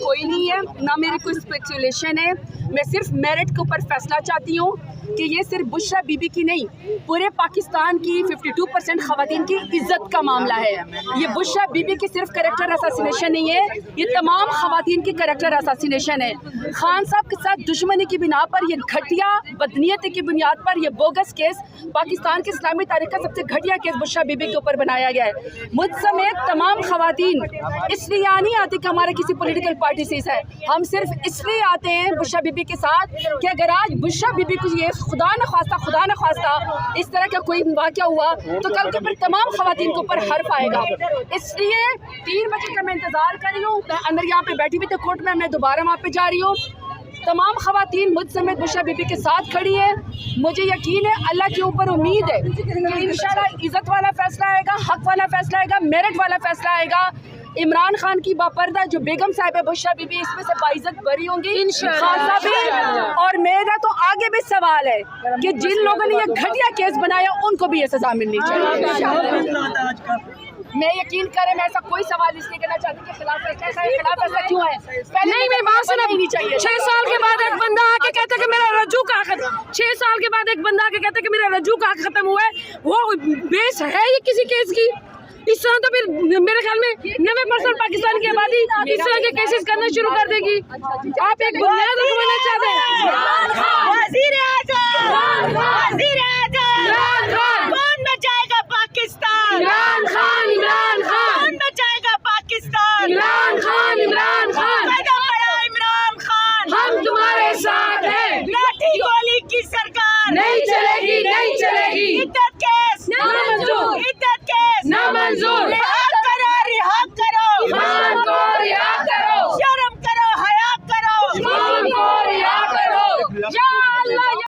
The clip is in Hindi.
कोई नहीं है, ना मेरी कोई स्पेकुलेशन है। मैं सिर्फ मेरिट के ऊपर फैसला चाहती हूँ कि ये सिर्फ बुशरा बीबी की नहीं, पूरे पाकिस्तान की 52% ख़वातीन की इज्जत का मामला है। ये बुशरा बीबी की सिर्फ कैरेक्टर असैसिनेशन नहीं है, ये तमाम ख़वातीन की कैरेक्टर असैसिनेशन है। खान साहब के साथ दुश्मनी की बिना पर, ये घटिया बदनीयती की बुनियाद पर, ये बोगस केस, पाकिस्तान की इस्लामी तारीख का सबसे घटिया केस बुशरा बीबी के ऊपर बनाया गया है। मुझ समेत तमाम ख़वातीन इसलिए नहीं आती कि हमारे किसी पॉलिटिकल पार्टी से है, हम सिर्फ इसलिए आते हैं बुशरा बीबी के साथ कि अगर आज बुशरा बीबी को ये खुदा न ख्वास्ता इस तरह का कोई वाक़या हुआ तो कल के ऊपर तमाम ख़वातीन के ऊपर हर्फ आएगा। इसलिए 3 बजे का मैं इंतज़ार कर रही हूँ। मैं अंदर यहाँ पे बैठी हुई थी कोर्ट में, मैं दोबारा वहाँ पे जा रही हूँ। तमाम ख़वातीन मुझ समेत बुशरा बीबी के साथ खड़ी हैं। मुझे यकीन है, अल्लाह के ऊपर उम्मीद है कि इंशाल्लाह इज़्ज़त वाला फ़ैसला आएगा, हक़ वाला फ़ैसला आएगा, मेरिट वाला फ़ैसला आएगा। इमरान खान की बापर्दा जो बेगम साहिब है बुशरा बीबी, इसमें से बाइज़्ज़त बरी होंगी इंशाल्लाह। और मेरा तो आगे भी सवाल है कि जिन लोगों ने ये घटिया केस बनाया उनको भी ये सज़ा मिलनी चाहिए। मैं यकीन करें, मैं ऐसा कोई सवाल इसलिए करना चाहती कि खिलाफ फैसला क्यों है? पहले नहीं, मेरी बात सुना ही नहीं चाहिए। 6 साल के बाद एक बंदा आके कहता कि मेरा रज्जू का 6 साल के बाद एक बंदा आके कहता कि मेरा रज्जू का खत्म हुआ है, वो बेस है ये किसी केस की? इस तरह तो फिर मेरे ख्याल में 90% पाकिस्तान की आबादी इस तरह के केसेस करना शुरू कर देगी। आप एक बुनियाद रखवाना चाहते हैं? कौन बचाएगा पाकिस्तान? इमरान खान, इमरान खान, कौन बचाएगा पाकिस्तान? इमरान खान, इमरान